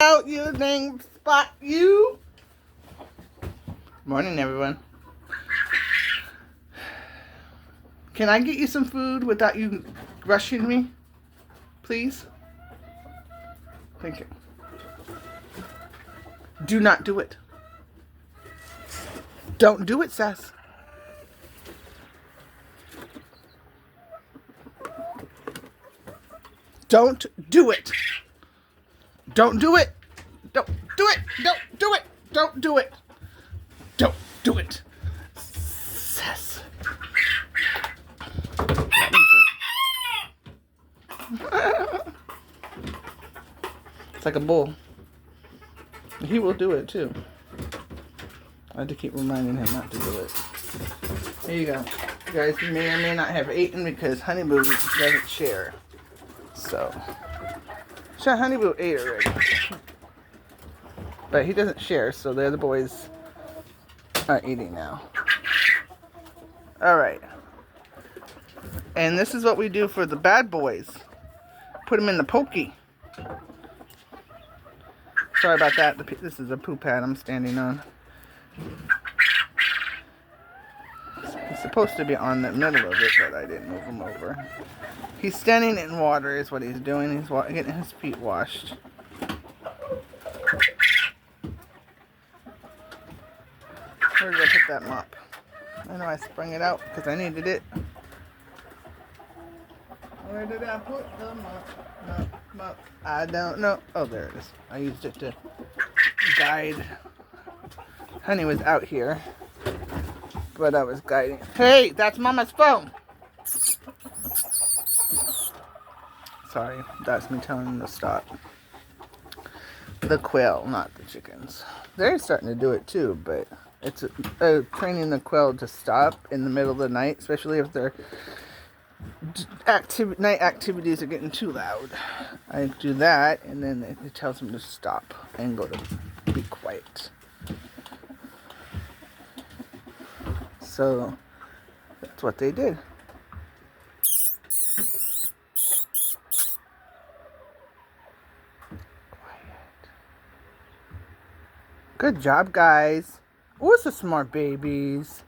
Out, you dang spot, you. Morning, everyone. Can I get you some food without you rushing me? Please? Thank you. Do not do it. Don't do it, Sass. Don't do it. Don't do it. Don't do it. Don't do it. Don't do it. Don't do it. Sass. It's like a bull. He will do it too. I have to keep reminding him not to do it. Here you go. You guys may or may not have eaten because Honeyboo doesn't share. So, Honeyboo ate already. But he doesn't share, so the other boys are eating now. Alright. And this is what we do for the bad boys. Put them in the pokey. Sorry about that. This is a poo pad I'm standing on. He's supposed to be on the middle of it, but I didn't move him over. He's standing in water is what he's doing. He's getting his feet washed. Where did I put that mop? I know I sprung it out because I needed it. Where did I put the mop? I don't know. Oh, there it is. I used it to guide. Honey was out here, but I was guiding. Hey, that's Mama's phone. Sorry, that's me telling them to stop. The quail, not the chickens. They're starting to do it too, but it's training the quail to stop in the middle of the night, especially if their night activities are getting too loud. I do that, and then it tells them to stop and go to be quiet. So that's what they did. Good job, guys. Who's the smart babies?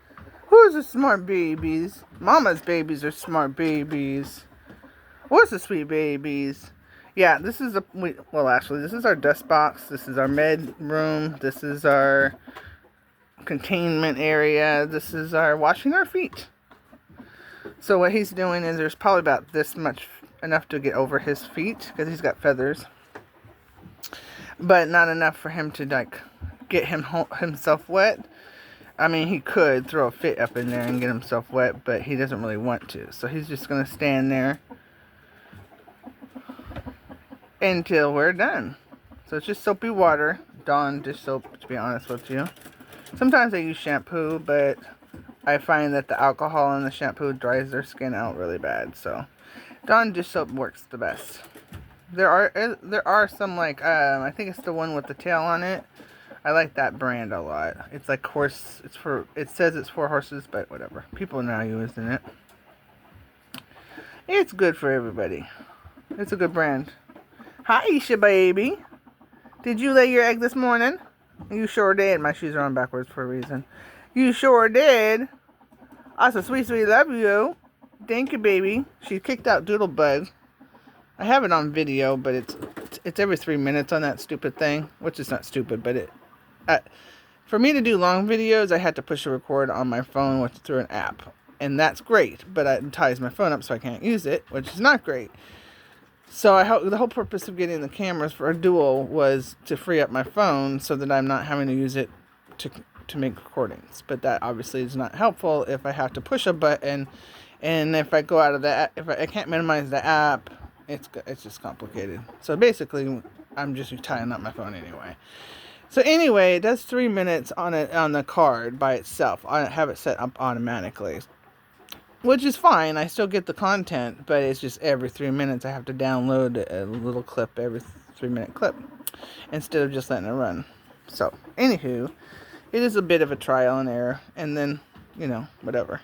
Who's the smart babies? Mama's babies are smart babies. Where's the sweet babies? Yeah, this is this is our dust box. This is our med room. This is our containment area. This is our washing our feet. So what he's doing is there's probably about this much, enough to get over his feet because he's got feathers, but not enough for him to get himself wet. I mean, he could throw a fit up in there and get himself wet, but he doesn't really want to. So he's just going to stand there until we're done. So it's just soapy water. Dawn dish soap, to be honest with you. Sometimes I use shampoo, but I find that the alcohol in the shampoo dries their skin out really bad. So Dawn dish soap works the best. There are some I think it's the one with the tail on it. I like that brand a lot. It's like horse. It says it's for horses, but whatever. People are now using it. It's good for everybody. It's a good brand. Hi, Isha baby. Did you lay your egg this morning? You sure did. My shoes are on backwards for a reason. You sure did. I said, sweet, love you. Thank you, baby. She kicked out Doodlebug. I have it on video, but it's every 3 minutes on that stupid thing, which is not stupid, but for me to do long videos, I had to push a record on my phone through an app, and that's great, but it ties my phone up so I can't use it, which is not great. So the whole purpose of getting the cameras for a dual was to free up my phone so that I'm not having to use it to make recordings. But that obviously is not helpful if I have to push a button, and if I go out of that, if I can't minimize the app, it's just complicated. So basically, I'm just tying up my phone anyway. So anyway, it does 3 minutes on the card by itself. I have it set up automatically, which is fine. I still get the content, but it's just every 3 minutes I have to download a little clip, every 3-minute clip, instead of just letting it run. So, anywho, it is a bit of a trial and error, and then, whatever.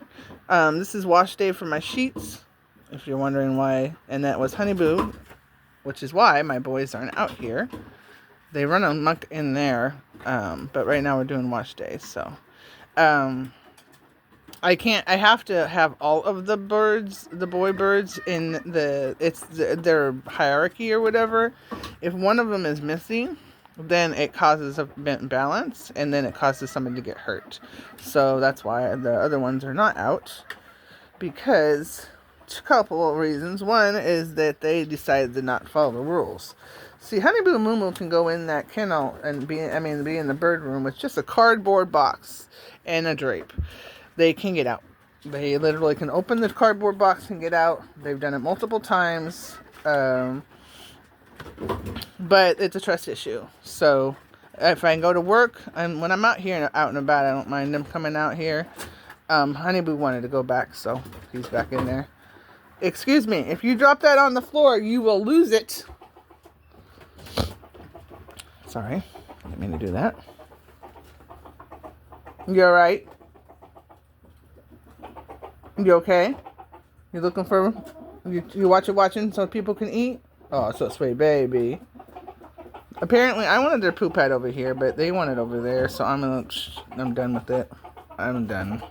This is wash day for my sheets, if you're wondering why, and that was Honeyboo, which is why my boys aren't out here. They run amok in there, but right now we're doing wash days, so I have to have all of the birds, the boy birds, in their hierarchy or whatever. If one of them is missing, then it causes a balance, and then it causes somebody to get hurt. So that's why the other ones are not out, because a couple of reasons. One is that they decided to not follow the rules. See, Honeyboo Moo Moo can go in that kennel and be in the bird room with just a cardboard box and a drape. They can get out. They literally can open the cardboard box and get out. They've done it multiple times. But it's a trust issue. So if I go to work, and when I'm out here and out and about, I don't mind them coming out here. Honeyboo wanted to go back, so he's back in there. Excuse me, if you drop that on the floor, you will lose it. Sorry, didn't mean to do that. You alright? You okay? You looking for... You watching so people can eat? Oh, so sweet baby. Apparently, I wanted their poop pad over here, but they want it over there, so I'm done with it. I'm done.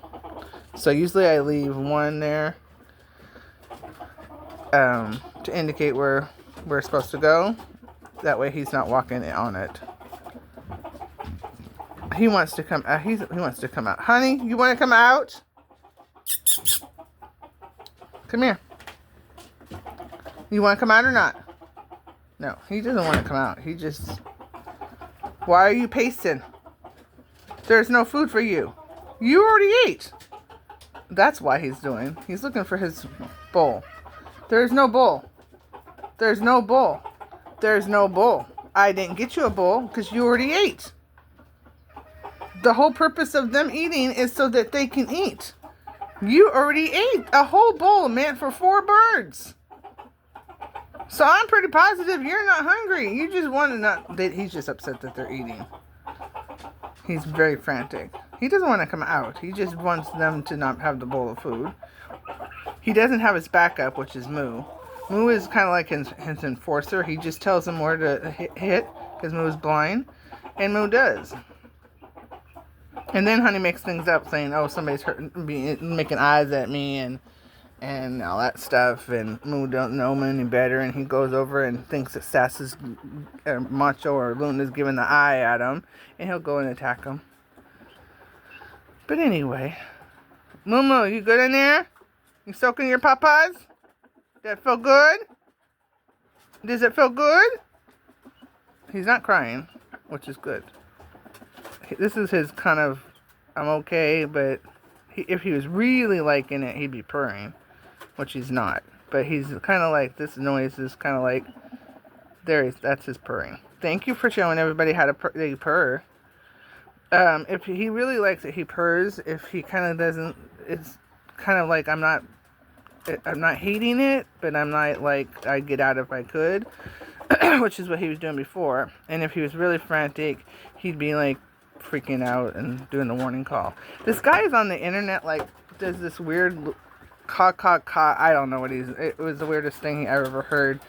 So usually I leave one there to indicate where we're supposed to go. That way he's not walking on it. He wants to come out. He wants to come out. Honey, you want to come out? Come here. You want to come out or not? No, he doesn't want to come out. He just... Why are you pacing? There's no food for you. You already ate. That's why he's doing. He's looking for his bowl. There's no bowl. There's no bowl. There's no bowl. I didn't get you a bowl because you already ate. The whole purpose of them eating is so that they can eat. You already ate a whole bowl meant for 4 birds. So I'm pretty positive you're not hungry. You just want to not... He's just upset that they're eating. He's very frantic. He doesn't want to come out. He just wants them to not have the bowl of food. He doesn't have his backup, which is Moo. Moo is kind of like his enforcer. He just tells him where to hit because Moo is blind. And Moo does. And then Honey makes things up saying, oh, somebody's making eyes at me and all that stuff. And Moo don't know him any better. And he goes over and thinks that Sass is Macho or Luna's giving the eye at him. And he'll go and attack him. But anyway. Moo Moo, you good in there? You soaking your papas? Does that feel good? Does it feel good? He's not crying, which is good. This is his kind of, I'm okay, but if he was really liking it, he'd be purring, which he's not. But he's kind of like, this noise is kind of like, that's his purring. Thank you for showing everybody how to purr. If he really likes it, he purrs. If he kind of doesn't, it's kind of like I'm not hating it, but I'm not like I'd get out if I could, which is what he was doing before. And if he was really frantic, he'd be like freaking out and doing the warning call. This guy is on the internet, like, does this weird caw. I don't know what it was the weirdest thing I ever heard.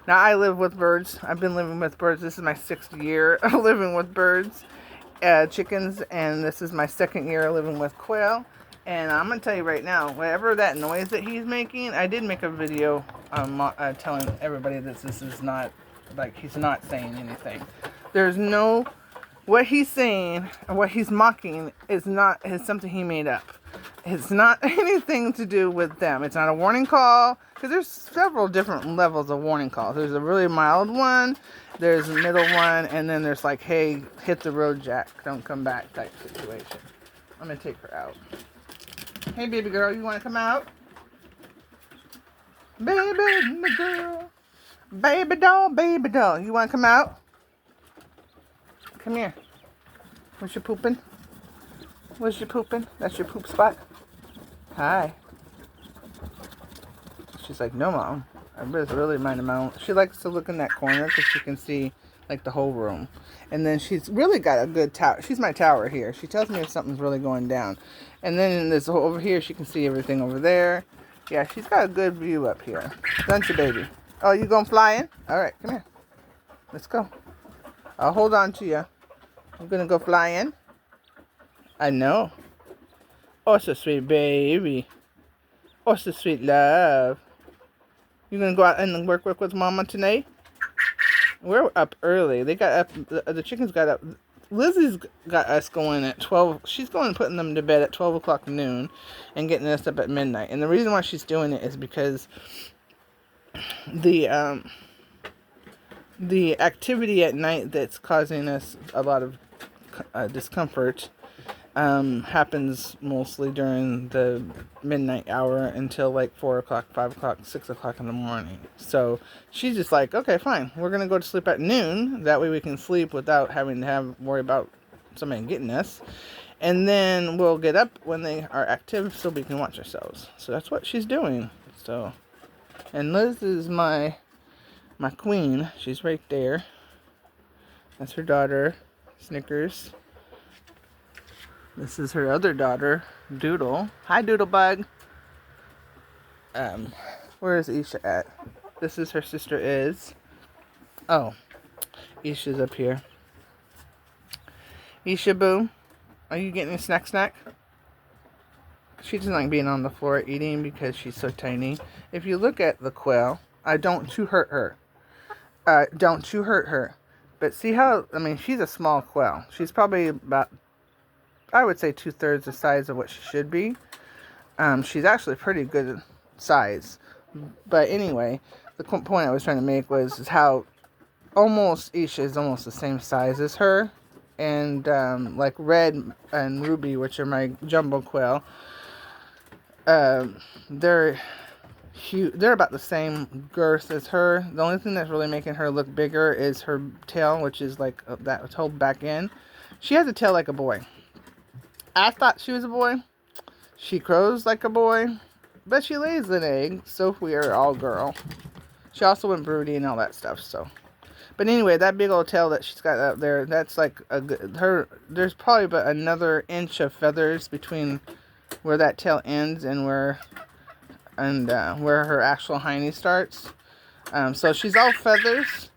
Now, I live with birds. I've been living with birds. This is my 6th year of living with birds, chickens, and this is my 2nd year living with quail. And I'm going to tell you right now, whatever that noise that he's making, I did make a video telling everybody that this is not, like, he's not saying anything. There's no, what he's saying, or what he's mocking is something he made up. It's not anything to do with them. It's not a warning call, because there's several different levels of warning calls. There's a really mild one, there's a middle one, and then there's like, hey, hit the road, Jack, don't come back type situation. I'm going to take her out. Hey, baby girl, you want to come out? Baby girl. Baby doll. You want to come out? Come here. What's your pooping? What's your pooping? That's your poop spot? Hi. She's like, no, Mom. I was really minding my own. She likes to look in that corner because she can see, like, the whole room. And then she's really got a good tower. She's my tower here. She tells me if something's really going down. And then in this over here, she can see everything over there. Yeah, she's got a good view up here. Don't you, baby? Oh, you going flying? All right, come here. Let's go. I'll hold on to you. I'm gonna go flying. I know. Oh, so sweet baby. Oh, so sweet love. You gonna go out and work with Mama tonight? We're up early. They got up. The chickens got up. Lizzie's got us going at 12. She's going and putting them to bed at 12 o'clock noon and getting us up at midnight. And the reason why she's doing it is because the activity at night that's causing us a lot of discomfort happens mostly during the midnight hour until like 4 o'clock, 5 o'clock, 6 o'clock in the morning. So she's just like, okay, fine. We're going to go to sleep at noon. That way we can sleep without having to worry about somebody getting us. And then we'll get up when they are active so we can watch ourselves. So that's what she's doing. So, and Liz is my queen. She's right there. That's her daughter, Snickers. This is her other daughter, Doodle. Hi, Doodlebug. Where is Isha at? This is her sister, Iz. Oh, Isha's up here. Isha Boo, are you getting a snack? She doesn't like being on the floor eating because she's so tiny. If you look at the quail, don't you hurt her. Don't you hurt her. But see how, she's a small quail. She's probably about, I would say 2/3 the size of what she should be. She's actually pretty good size. But anyway, the point I was trying to make is how Isha is almost the same size as her. And like Red and Ruby, which are my jumbo quail, they're huge. They're about the same girth as her. The only thing that's really making her look bigger is her tail, which is like that whole back end. She has a tail like a boy. I thought she was a boy. She crows like a boy, but she lays an egg, so we are all girl. She also went broody and all that stuff, so. But anyway, that big old tail that she's got up there, that's like there's probably about another inch of feathers between where that tail ends and where her actual hiney starts. So she's all feathers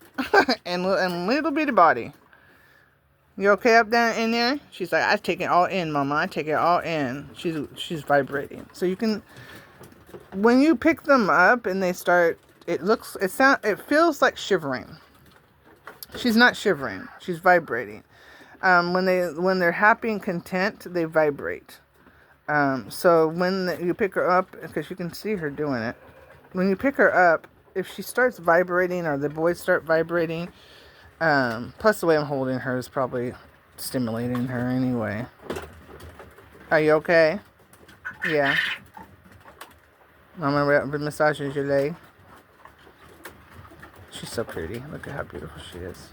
and little bitty body. You okay up there in there? She's like, I take it all in, Mama. I take it all in. She's vibrating. So you can, when you pick them up and they start, it feels like shivering. She's not shivering. She's vibrating. When they're happy and content, they vibrate. So when you pick her up, because you can see her doing it, when you pick her up, if she starts vibrating or the boys start vibrating, plus the way I'm holding her is probably stimulating her anyway. Are you okay? Yeah. Mama massages your leg. She's so pretty. Look at how beautiful she is.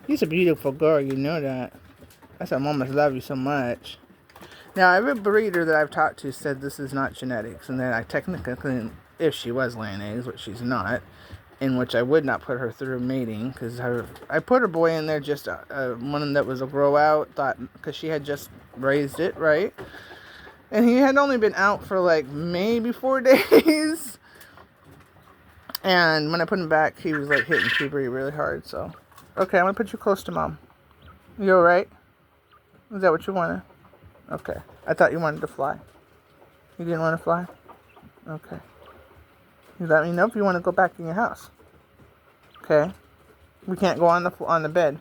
You're a beautiful girl, you know that. That's why mamas love you so much. Now, every breeder that I've talked to said this is not genetics, and that I technically, if she was laying eggs, which she's not, in which I would not put her through mating, because I put her boy in there just one that was a grow out, because she had just raised it, right? And he had only been out for like maybe 4 days. And when I put him back, he was like hitting puberty really hard, so. Okay, I'm going to put you close to Mom. You alright? Is that what you wanted? Okay. I thought you wanted to fly. You didn't want to fly? Okay. You let me know if you want to go back in your house. Okay. We can't go on the bed.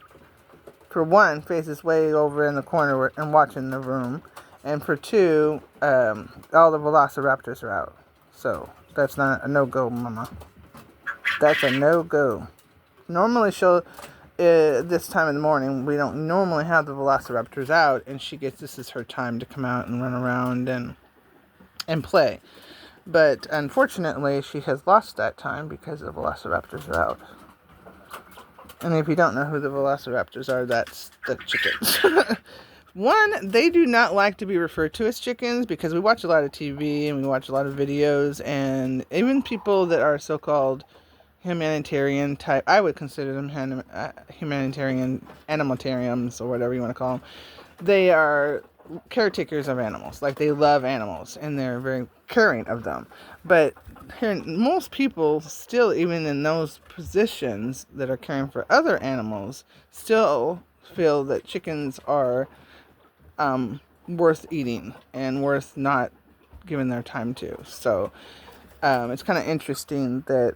For one, Faith is way over in the corner and watching the room. And for two, all the velociraptors are out. So, that's not a no-go, Mama. That's a no-go. Normally, this time in the morning, we don't normally have the velociraptors out, and this is her time to come out and run around and play. But unfortunately, she has lost that time because the velociraptors are out. And if you don't know who the velociraptors are, that's the chickens. One, they do not like to be referred to as chickens because we watch a lot of TV and we watch a lot of videos, and even people that are so-called humanitarian type, I would consider them humanitarian animatariums or whatever you want to call them. They are caretakers of animals. Like, they love animals and they're very caring of them. But here, most people still, even in those positions that are caring for other animals, still feel that chickens are worth eating and worth not giving their time to. So it's kind of interesting that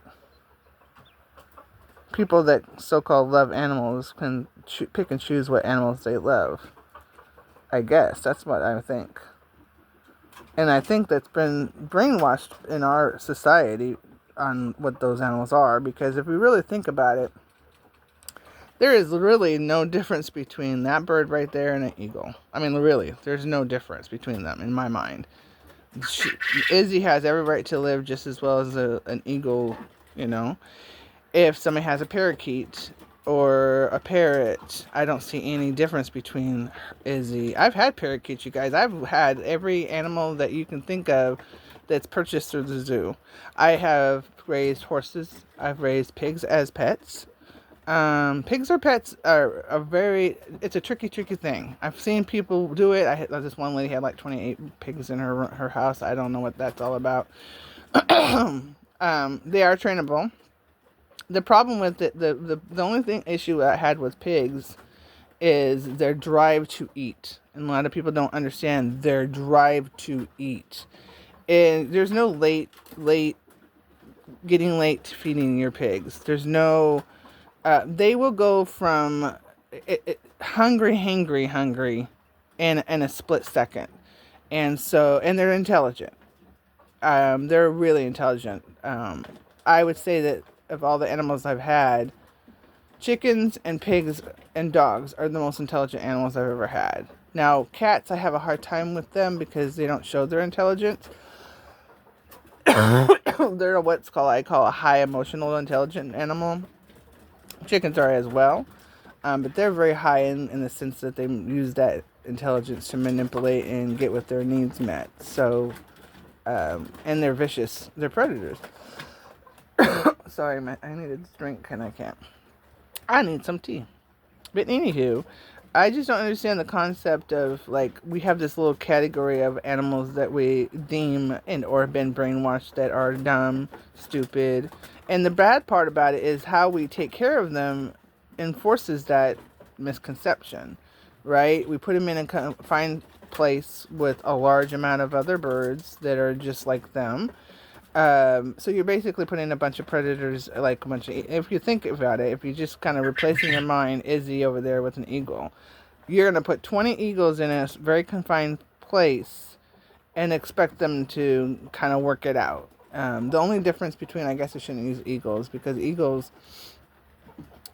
people that so-called love animals can pick and choose what animals they love. I guess that's what I think. And I think that's been brainwashed in our society on what those animals are, because if we really think about it, there is really no difference between that bird right there and an eagle. I mean, really, there's no difference between them in my mind. Izzy has every right to live just as well as an eagle, you know. If somebody has a parakeet or a parrot, I don't see any difference between Izzy. I've had parakeets, you guys. I've had every animal that you can think of that's purchased through the zoo. I have raised horses. I've raised pigs as pets. Pigs or pets are it's a tricky thing. I've seen people do it. This one lady had like 28 pigs in her house. I don't know what that's all about. They are trainable. The problem with it, the only issue I had with pigs is their drive to eat. And a lot of people don't understand their drive to eat. And there's no getting late to feeding your pigs. There's no, they will go from hungry in a split second. And they're intelligent. They're really intelligent. I would say that of all the animals I've had, chickens and pigs and dogs are the most intelligent animals I've ever had. Now, cats, I have a hard time with them because they don't show their intelligence. They're I call a high emotional intelligent animal. Chickens are as well, but they're very high in the sense that they use that intelligence to manipulate and get with their needs met. So, and they're vicious. They're predators. Sorry, I need a drink and I can't. I need some tea. But anywho, I just don't understand the concept of, like, we have this little category of animals that we deem or have been brainwashed that are dumb, stupid. And the bad part about it is how we take care of them enforces that misconception, right? We put them in a confined place with a large amount of other birds that are just like them. So you're basically putting a bunch of predators, like a bunch of, if you think about it, if you just kind of replacing your mind, Izzy over there with an eagle, you're going to put 20 eagles in a very confined place and expect them to kind of work it out. The only difference between, I guess I shouldn't use eagles, because eagles,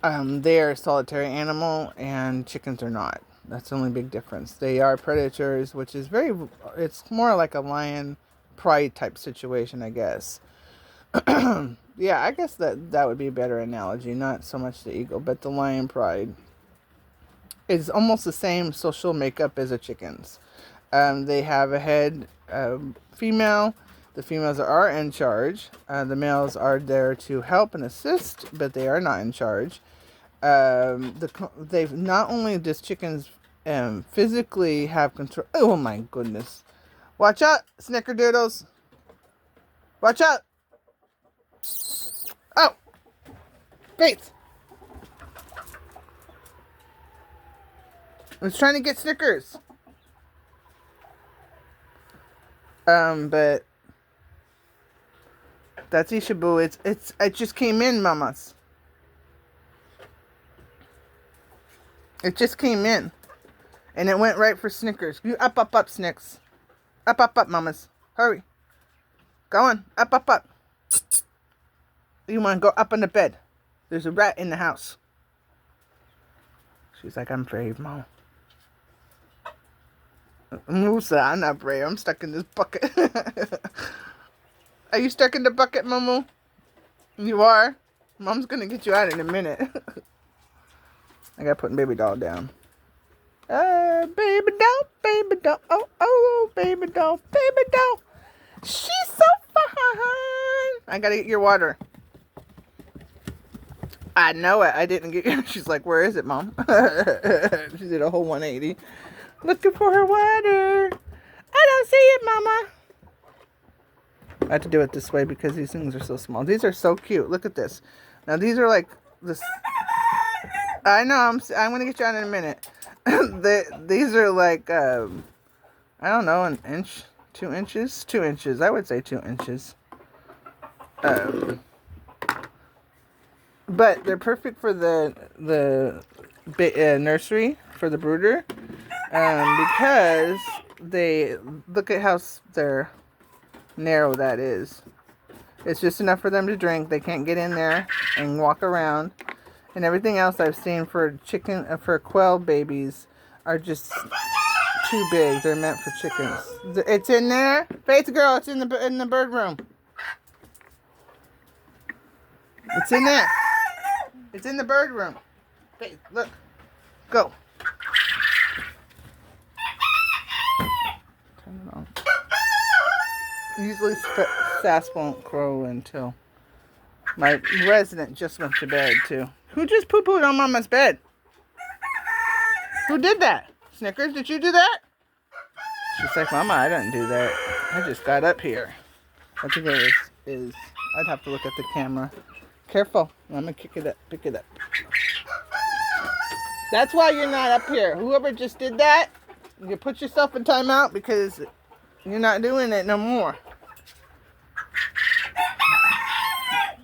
they are a solitary animal and chickens are not. That's the only big difference. They are predators, which is it's more like a lion pride type situation, I guess. Yeah, I guess that would be a better analogy. Not so much the eagle, but the lion pride is almost the same social makeup as a chicken's. They have a head female. The females are in charge. The males are there to help and assist, but they are not in charge. They've not only does chickens physically have control. Oh my goodness! Watch out, snickerdoodles! Watch out! Oh, Faith! I was trying to get Snickers. But that's Ishabu. It just came in, mamas. It just came in. And it went right for Snickers. You up, Snicks. Up, mamas. Hurry. Go on. Up. You want to go up in the bed. There's a rat in the house. She's like, I'm brave, Mom. Musa, I'm not brave. I'm stuck in this bucket. Are you stuck in the bucket, Momo? You are? Mom's going to get you out in a minute. I got to put baby doll down. Baby doll. Oh, baby doll. She's so fine. I got to get your water. I know it. I didn't get. She's like, where is it, Mom? She did a whole 180. Looking for her water. I don't see it, Mama. I have to do it this way because these things are so small. These are so cute. Look at this. Now these are like this. I know. I'm gonna get you out in a minute. These are like I don't know, an inch, 2 inches, 2 inches. I would say 2 inches. But they're perfect for the nursery for the brooder, because they look at how they're narrow that is. It's just enough for them to drink. They can't get in there and walk around. And everything else I've seen for for quail babies are just too big. They're meant for chickens. It's in there. Faith girl, it's in the bird room. It's in there. It's in the bird room. Faith, look. Go. Turn it on. Usually Sass won't crow until my resident just went to bed too. Who just poo-pooed on Mama's bed? Who did that? Snickers, did you do that? She's like, Mama, I didn't do that. I just got up here. I think it is. I'd have to look at the camera. Careful. I'm gonna pick it up. That's why you're not up here. Whoever just did that, you put yourself in timeout because you're not doing it no more.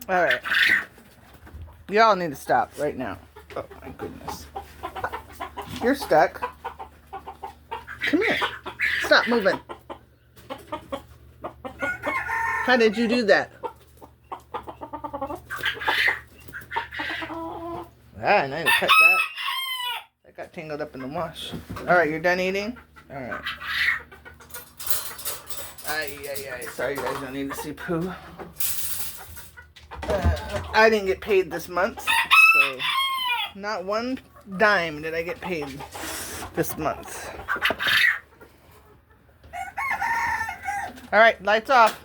All right. Y'all need to stop right now. Oh, my goodness. You're stuck. Come here. Stop moving. How did you do that? Ah, I need to cut that. That got tangled up in the wash. All right, you're done eating? All right. Ay. Sorry, you guys don't need to see poo. I didn't get paid this month, so not one dime did I get paid this month. All right, lights off.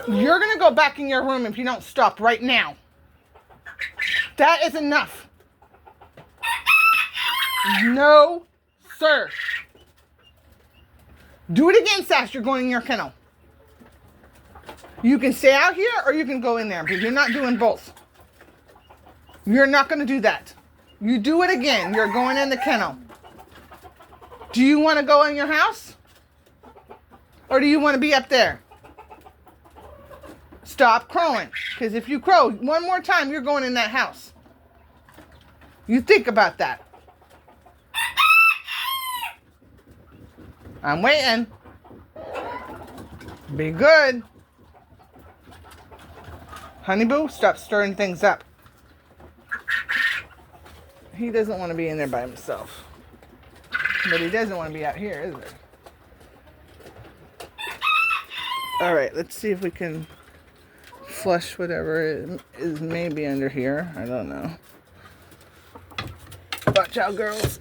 You're gonna go back in your room if you don't stop right now. That is enough. No, sir. Do it again, Sass. You're going in your kennel. You can stay out here or you can go in there, but you're not doing both. You're not going to do that. You do it again, you're going in the kennel. Do you want to go in your house? Or do you want to be up there? Stop crowing. Because if you crow one more time, you're going in that house. You think about that. I'm waiting. Be good. Honey Boo, stop stirring things up. He doesn't want to be in there by himself. But he doesn't want to be out here, is it? Alright, let's see if we can flush whatever is maybe under here. I don't know. Watch out, girls.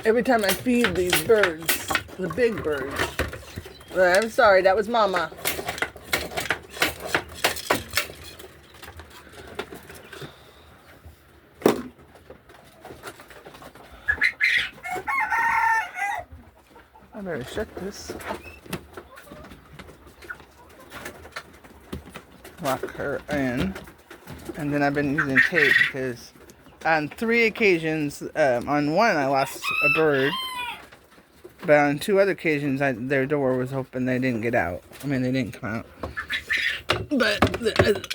Every time I feed these birds, the big birds. I'm sorry, that was Mama. I better shut this. Lock her in. And then I've been using tape because on 3 occasions, on one I lost a bird, but on 2 other occasions their door was open. They didn't get out. I mean, they didn't come out. But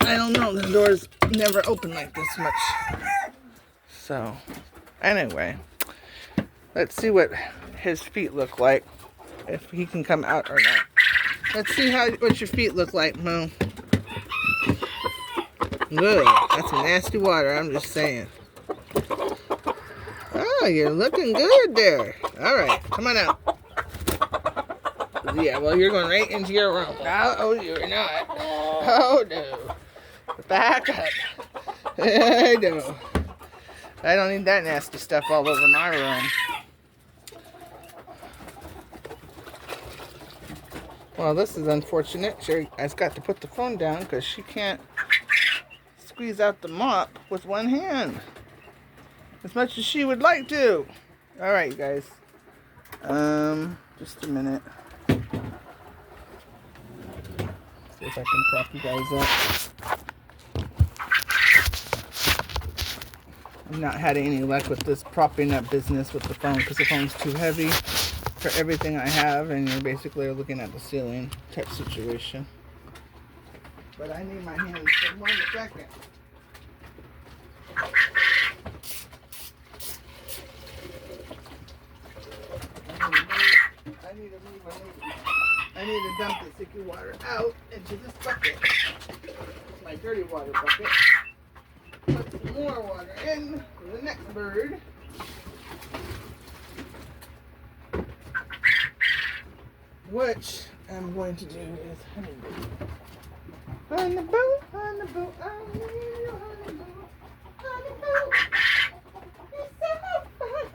I don't know. The door's never open like this much. So, anyway, let's see what his feet look like. If he can come out or not. Let's see what your feet look like, Moo. Good. That's some nasty water. I'm just saying. Oh, you're looking good there. All right, come on out. Yeah, well, you're going right into your room. Oh, you're not. Oh, no. Back up. I know. I don't need that nasty stuff all over my room. Well, this is unfortunate. She has got to put the phone down because she can't squeeze out the mop with one hand as much as she would like to. All right, you guys. Just a minute. See if I can prop you guys up. I've not had any luck with this propping up business with the phone because the phone's too heavy for everything I have, and you're basically looking at the ceiling type situation. But I need my hands for 1 second. I need to dump the sticky water out into this bucket. It's my dirty water bucket. Put some more water in for the next bird. Which I'm going to do is honeybee. Honeybee, honeybee, I need you, honeybee, honeybee. You're so fine.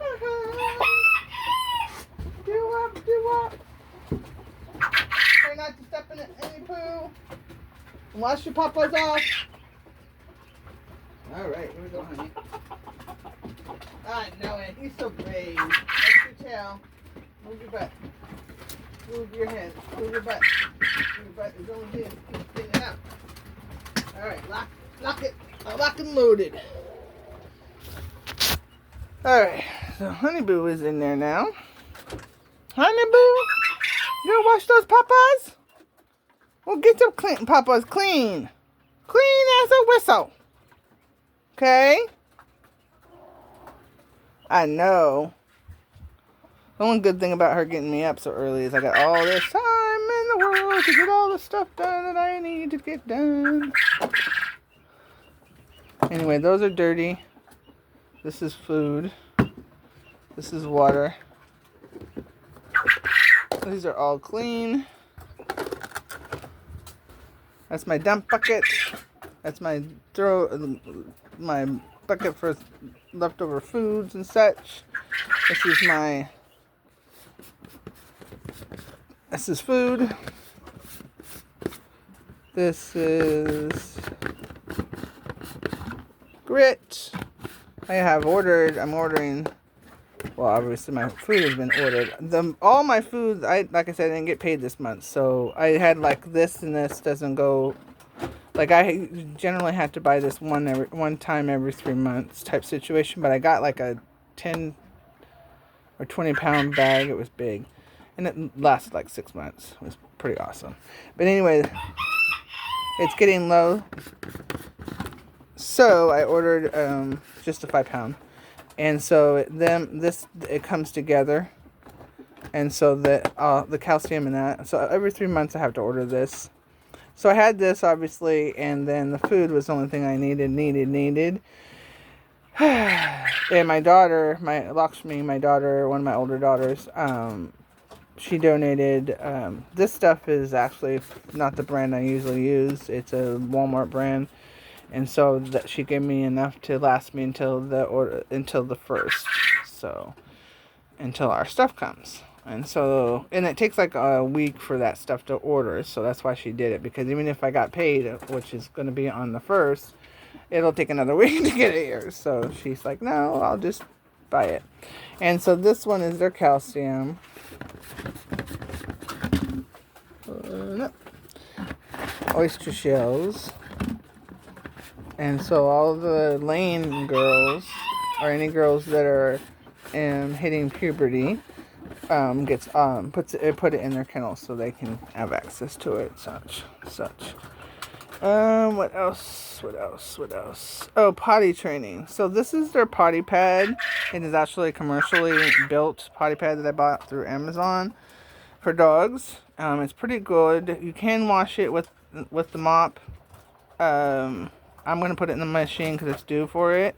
Do up, do up. Try not to step in any poo. And wash your papas off. Alright, here we go, honey. I know it. He's so brave. That's your tail. Move your butt. Move your hands. Move your butt. Your butt is only being sticking out. Alright, lock it. Lock and loaded. Alright, so Honeyboo is in there now. Honeyboo, you gonna wash those papas? Well, get your papas clean. Clean as a whistle. Okay? I know. The one good thing about her getting me up so early is I got all this time in the world to get all the stuff done that I need to get done. Anyway, those are dirty. This is food. This is water. These are all clean. That's my dump bucket. That's my bucket for leftover foods and such. This is food. This is grit. I'm ordering. Well, obviously my food has been ordered. All my food, like I said, I didn't get paid this month. So I had like this and this doesn't go. Like I generally have to buy this one time every 3 months type situation. But I got like a 10 or 20 pound bag. It was big. And it lasted like 6 months. It was pretty awesome. But anyway, it's getting low. So I ordered just a 5 pound. And so it comes together. And so the calcium in that. So every 3 months I have to order this. So I had this obviously, and then the food was the only thing I needed. And my daughter, Lakshmi, my daughter, one of my older daughters, she donated. This stuff is actually not the brand I usually use. It's a Walmart brand. And so that she gave me enough to last me until the 1st. So until our stuff comes. And it takes like a week for that stuff to order. So that's why she did it. Because even if I got paid, which is going to be on the 1st, it'll take another week to get it here. So she's like, no, I'll just buy it. And so this one is their calcium. Oyster shells. And so all the Lane girls, or any girls that are hitting puberty, put it in their kennel so they can have access to it, such. What else? Oh, potty training. So this is their potty pad. It is actually a commercially built potty pad that I bought through Amazon for dogs. It's pretty good. You can wash it with the mop. I'm going to put it in the machine because it's due for it.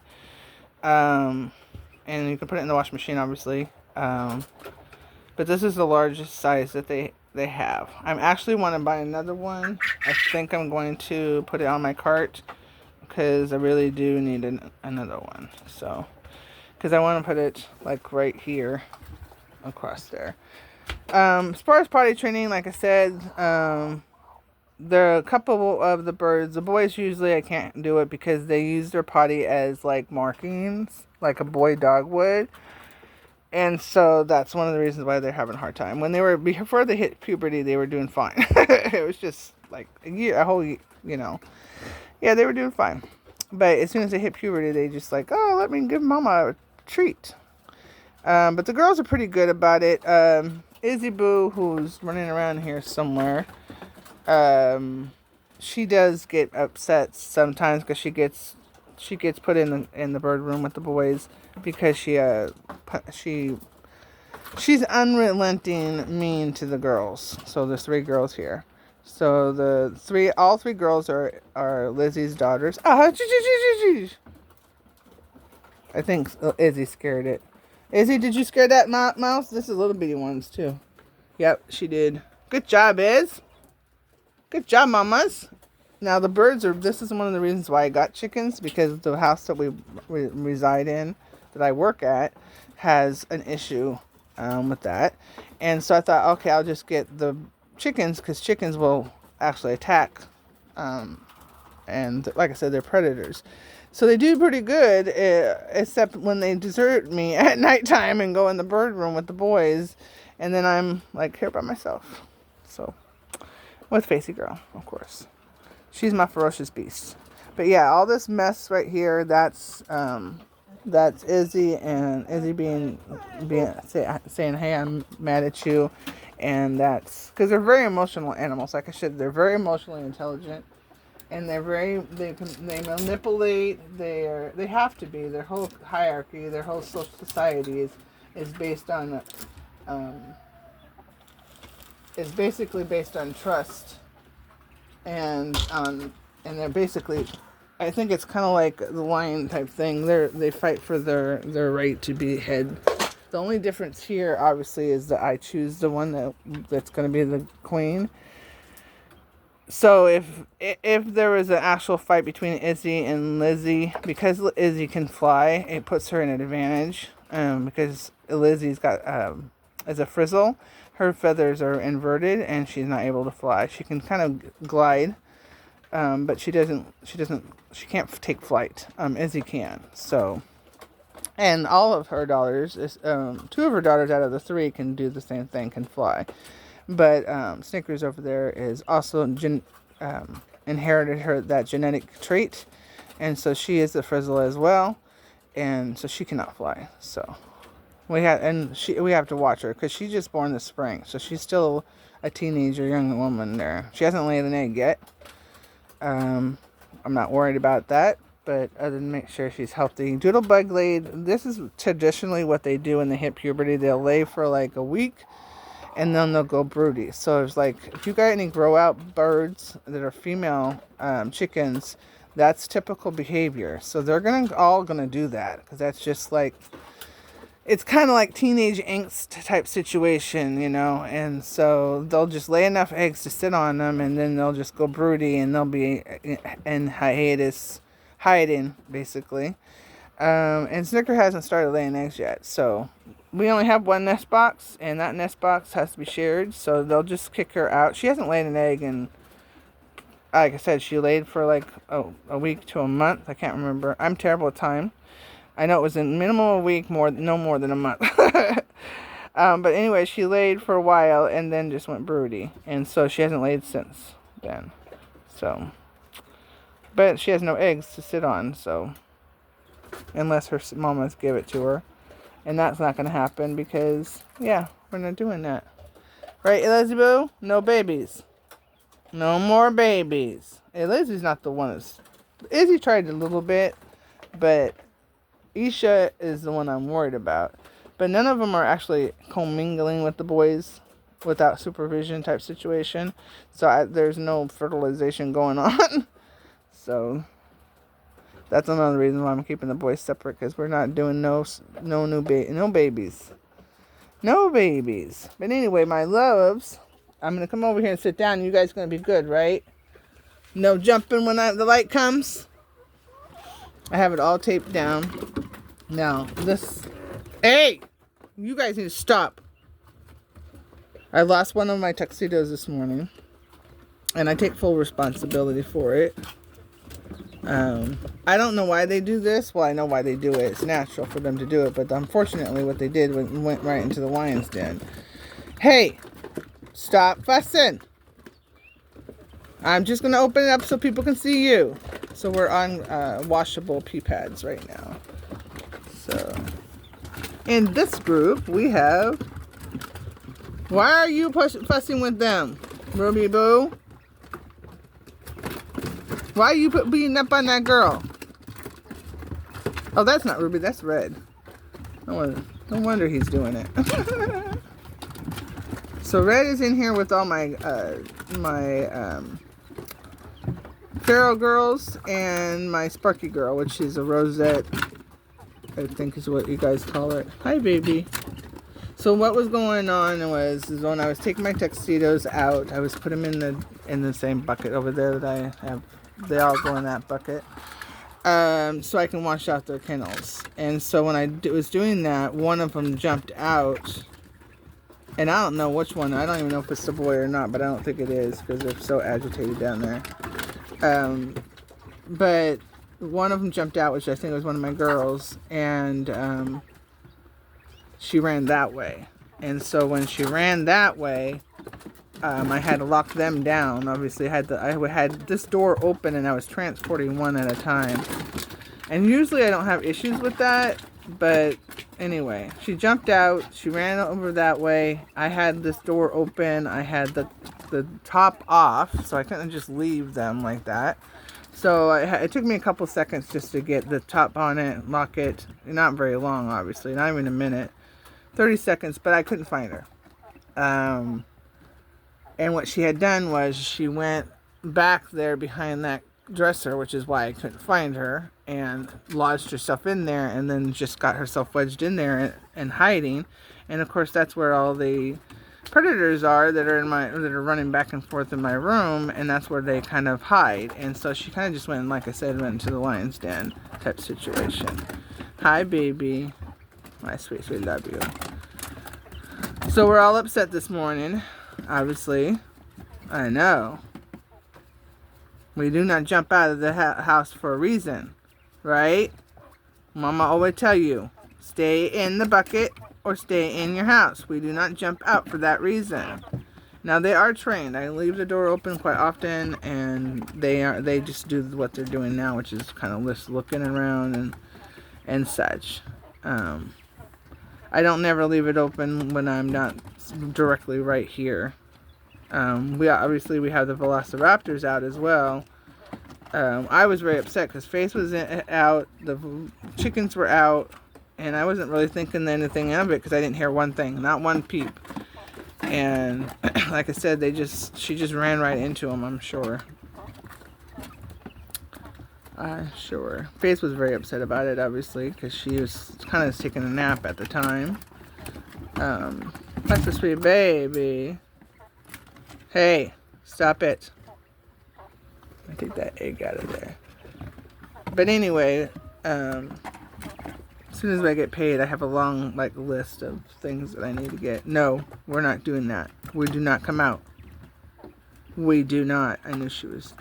And you can put it in the washing machine, obviously. But this is the largest size that they have. I actually want to buy another one. I think I'm going to put it on my cart because I really do need another one. So, because I want to put it like right here across there. As far as potty training, like I said, the couple of the birds, the boys usually I can't do it because they use their potty as like markings, like a boy dog would. And so that's one of the reasons why they're having a hard time. When they were, before they hit puberty, they were doing fine. It was just like a whole, yeah, they were doing fine. But as soon as they hit puberty, they just like, oh, let me give mama a treat. But the girls are pretty good about it. Izzy Boo, who's running around here somewhere, she does get upset sometimes because she gets put in the bird room with the boys because she's unrelenting mean to the girls. So there's 3 girls here. So all three girls are Lizzie's daughters. I think Izzy scared it. Izzy, did you scare that mouse? This is little bitty ones too. Yep, she did. Good job, Iz. Good job, mamas. Now the birds this is one of the reasons why I got chickens, because the house that we reside in, that I work at, has an issue with that. And so I thought, okay, I'll just get the chickens, because chickens will actually attack. And like I said, they're predators. So they do pretty good, except when they desert me at nighttime and go in the bird room with the boys. And then I'm like here by myself. So, with Facey Girl, of course. She's my ferocious beast. But yeah, all this mess right here, that's Izzy, and Izzy saying, hey, I'm mad at you. And that's because they're very emotional animals. Like I said, they're very emotionally intelligent, and they manipulate. They have to be. Their whole hierarchy, their whole social society is based on is basically based on trust, and they're basically, I think it's kind of like the lion type thing. They fight for their right to be head. The only difference here, obviously, is that I choose the one that's going to be the queen. So if there was an actual fight between Izzy and Lizzie, because Izzy can fly, it puts her in an advantage. Because Lizzie's got as a frizzle, her feathers are inverted and she's not able to fly. She can kind of glide, but she can't take flight. Izzy can. So. And all of her daughters, 2 of her daughters out of the 3 can do the same thing, can fly. But Snickers over there is also inherited that genetic trait. And so she is the frizzle as well. And so she cannot fly. So we have to watch her because she's just born this spring. So she's still a teenager, young woman there. She hasn't laid an egg yet. I'm not worried about that. But other than make sure she's healthy. Doodlebug laid, this is traditionally what they do when they hit puberty. They'll lay for like a week, and then they'll go broody. So it's like, if you got any grow out birds that are female chickens, that's typical behavior. So they're all gonna do that, because that's just like, it's kind of like teenage angst type situation, and so they'll just lay enough eggs to sit on them, and then they'll just go broody, and they'll be in hiatus, hiding, basically. And Snicker hasn't started laying eggs yet, so we only have 1 nest box, and that nest box has to be shared, so they'll just kick her out. She hasn't laid an egg, and like I said, she laid for like a week to a month. I can't remember. I'm terrible at time. I know it was a minimum of a week, no more than a month. But anyway, she laid for a while and then just went broody, and so she hasn't laid since then. So. But she has no eggs to sit on, so. Unless her mamas give it to her. And that's not going to happen because, yeah, we're not doing that. Right, Elizabeth? No babies. No more babies. Lizzie's not the one that's... Izzy tried a little bit, but Isha is the one I'm worried about. But none of them are actually commingling with the boys without supervision type situation. So there's no fertilization going on. So that's another reason why I'm keeping the boys separate, because we're not doing no babies. No babies. But anyway, my loves, I'm going to come over here and sit down. You guys going to be good, right? No jumping when the light comes. I have it all taped down. Now, hey! You guys need to stop. I lost one of my tuxedos this morning, and I take full responsibility for it. I don't know why they do this. Well, I know why they do it. It's natural for them to do it, but unfortunately what they did went right into the lion's den. Hey, stop fussing. I'm just going to open it up so people can see you. So we're on washable pee pads right now. So, in this group, we have... Why are you fussing with them, Ruby Boo? Why are you beating up on that girl? Oh, that's not Ruby, that's Red. No wonder he's doing it. So Red is in here with all my Feral girls and my Sparky girl, which is a rosette, I think is what you guys call it. Hi, baby. So what was going on was when I was taking my tuxedos out, I was putting them in the same bucket over there that I have. They all go in that bucket, so I can wash out their kennels. And so when I was doing that, one of them jumped out, and I don't know which one. I don't even know if it's the boy or not, but I don't think it is because they're so agitated down there. But one of them jumped out, which I think was one of my girls, and she ran that way. And so when she ran that way, I had to lock them down. Obviously, I had this door open, and I was transporting one at a time. And usually I don't have issues with that, but anyway, she jumped out. She ran over that way. I had this door open. I had the top off, so I couldn't just leave them like that. So it took me a couple seconds just to get the top on it, lock it. Not very long, obviously, not even a minute. 30 seconds, but I couldn't find her. And what she had done was she went back there behind that dresser, which is why I couldn't find her, and lodged herself in there, and then just got herself wedged in there and hiding. And of course, that's where all the predators are that are running back and forth in my room, and that's where they kind of hide. And so she kind of just went, like I said, went into the lion's den type situation. Hi, baby. My sweet, sweet, love you. So we're all upset this morning, obviously. I know. We do not jump out of the house for a reason, right? Mama always tell you, stay in the bucket or stay in your house. We do not jump out for that reason. Now they are trained. I leave the door open quite often, and they just do what they're doing now, which is kind of just looking around and such. I don't never leave it open when I'm not directly right here. We have the velociraptors out as well. I was very upset because Faith was out, the chickens were out, and I wasn't really thinking anything of it because I didn't hear one thing, not one peep. And like I said, she just ran right into them, I'm sure. Sure. Faith was very upset about it, obviously, because she was kind of taking a nap at the time. That's a sweet baby. Hey, stop it. I take that egg out of there. But anyway, as soon as I get paid, I have a long list of things that I need to get. No, we're not doing that. We do not come out. We do not. I knew she was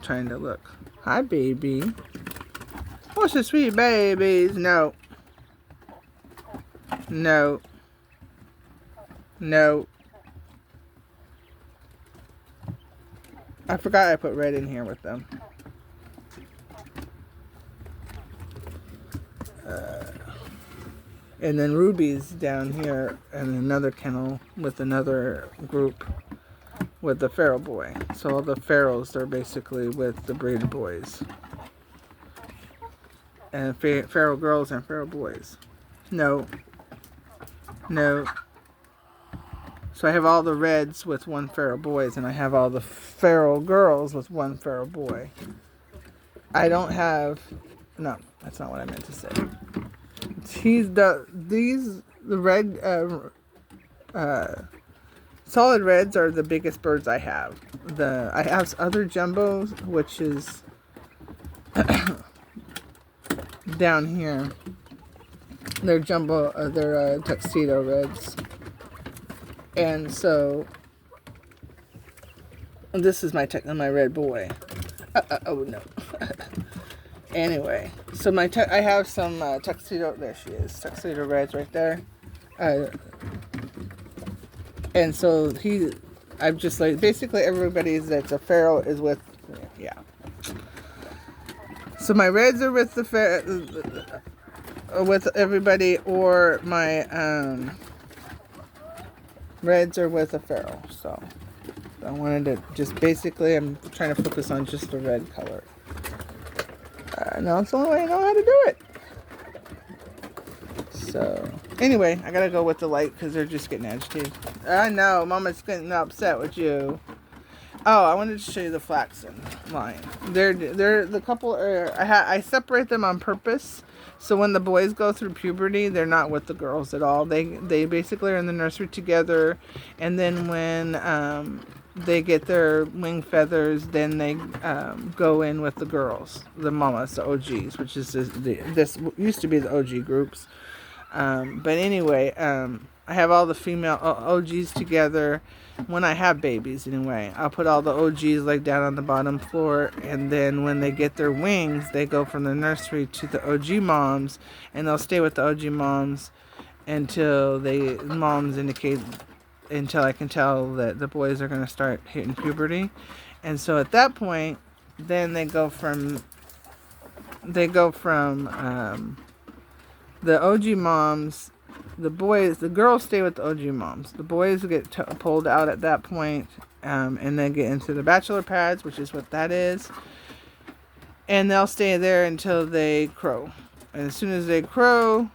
trying to look. Hi, baby. What's the sweet babies? No. No. No. I forgot I put Red in here with them. And then Ruby's down here in another kennel with another group with the feral boy. So all the ferals are basically with the breeder boys. And feral girls and feral boys. No. No. So I have all the reds with one feral boys, and I have all the feral girls with one feral boy. I don't have... No, that's not what I meant to say. The red... solid reds are the biggest birds I have. I have other jumbos, which is down here. They're tuxedo reds. And so this is my red boy. Oh no. Anyway, so I have some tuxedo. There she is, tuxedo reds right there. And so I've just like basically everybody that's a feral is with, yeah. So my reds are with with everybody, or my reds are with a feral. So I wanted to just basically, I'm trying to focus on just the red color. No, it's the only way I know how to do it. So anyway, I gotta go with the light because they're just getting agitated. I know, Mama's getting upset with you. Oh, I wanted to show you the flaxen line. They're the couple are, I separate them on purpose. So when the boys go through puberty, they're not with the girls at all. They basically are in the nursery together, and then when they get their wing feathers, then they go in with the girls, the mamas, the OGs, which is this used to be the OG groups. But anyway, I have all the female OGs together. When I have babies, anyway, I'll put all the OGs like down on the bottom floor, and then when they get their wings, they go from the nursery to the OG moms, and they'll stay with the OG moms until moms indicate, until I can tell that the boys are going to start hitting puberty. And so at that point, then they go from the OG moms. The girls stay with the OG moms. The boys get pulled out at that point, and then get into the bachelor pads, which is what that is. And they'll stay there until they crow. And as soon as they crow,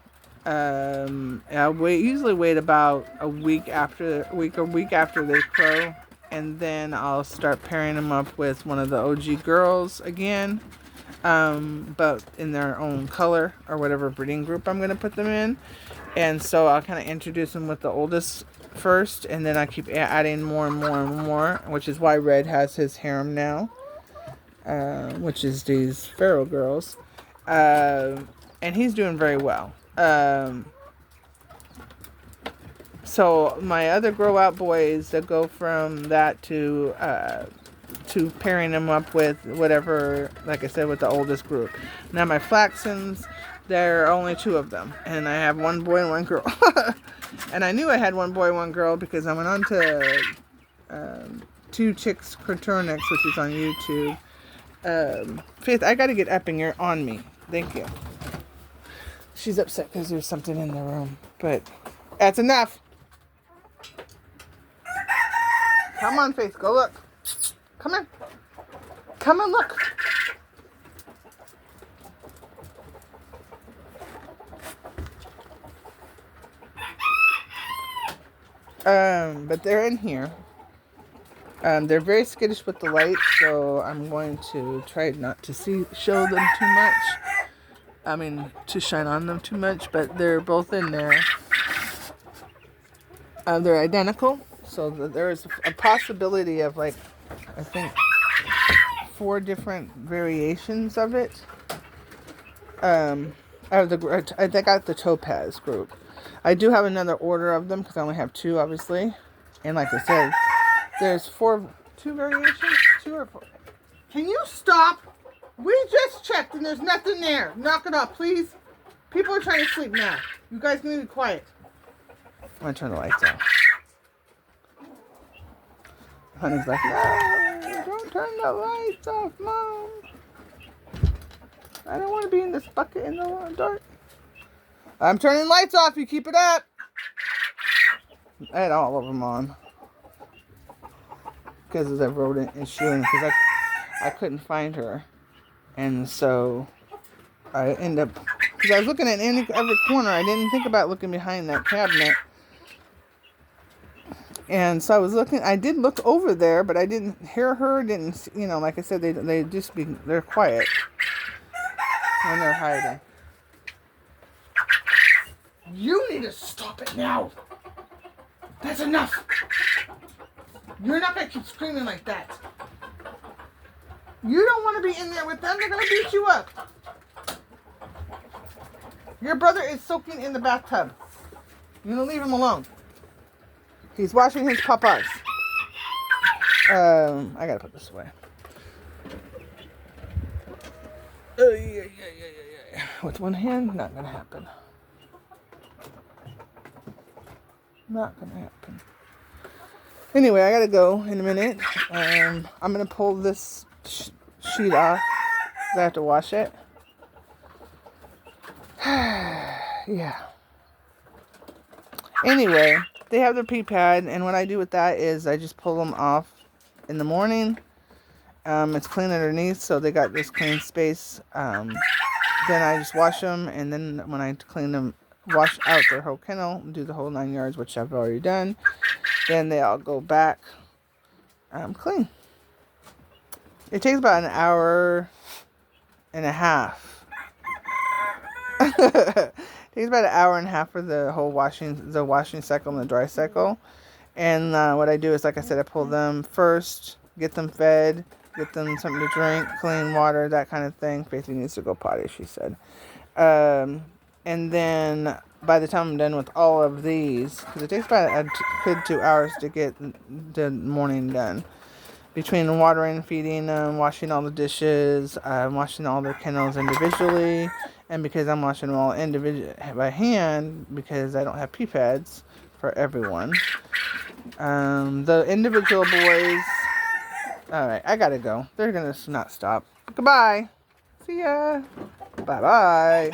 I'll usually wait about a week after they crow, and then I'll start pairing them up with one of the OG girls again, but in their own color or whatever breeding group I'm going to put them in. And so I'll kind of introduce them with the oldest first, and then I keep adding more and more and more, which is why Red has his harem now, which is these feral girls. And he's doing very well. So my other grow out boys that go from that to pairing them up with whatever, like I said, with the oldest group. Now my flaxens, there are only 2 of them, and I have 1 boy and 1 girl. And I knew I had 1 boy, 1 girl because I went on to 2 Chicks Craturnix, which is on YouTube. Faith, I got to get Eppinger on me. Thank you. She's upset because there's something in the room, but that's enough. Come on, Faith, go look. Come on. Come and look. But they're in here. They're very skittish with the light, so I'm going to try not to show them too much. I mean, to shine on them too much, but they're both in there. They're identical, so there's a possibility of, like, I think 4 different variations of it. I got the Topaz group. I do have another order of them because I only have 2, obviously. And like I said, there's 2 variations, 2 or 4. Can you stop? We just checked and there's nothing there. Knock it off, please. People are trying to sleep now. You guys need to be quiet. I'm going to turn the lights off. Honey's like, no, don't turn the lights off, Mom. I don't want to be in this bucket in the dark. I'm turning lights off. You keep it up. I had all of them on because of the rodent issue, because I couldn't find her, and so I end up, because I was looking at every corner. I didn't think about looking behind that cabinet, and so I was looking. I did look over there, but I didn't hear her. Didn't, like I said, they're quiet when they're hiding. You need to stop it now. That's enough. You're not going to keep screaming like that. You don't want to be in there with them. They're going to beat you up. Your brother is soaking in the bathtub. You're going to leave him alone. He's washing his papas. I gotta put this away. Yeah. With one hand, not gonna happen. Not gonna happen. Anyway, I gotta go in a minute. I'm gonna pull this sheet off. I have to wash it. Yeah. Anyway, they have their pee pad, and what I do with that is I just pull them off in the morning. It's clean underneath, so they got this clean space. Then I just wash them, and then when I clean them, wash out their whole kennel, do the whole 9 yards, which I've already done. Then they all go back clean. It takes about an hour and a half. It takes about an hour and a half for the whole washing cycle and the dry cycle. And what I do is, like I said, I pull them first, get them fed, get them something to drink, clean water, that kind of thing. Faithy needs to go potty, she said. And then by the time I'm done with all of these, because it takes about a good 2 hours to get the morning done. Between watering, feeding them, washing all the dishes, washing all their kennels individually, and because I'm washing them all by hand, because I don't have pee pads for everyone. The individual boys. Alright, I gotta go. They're gonna not stop. Goodbye. See ya. Bye-bye.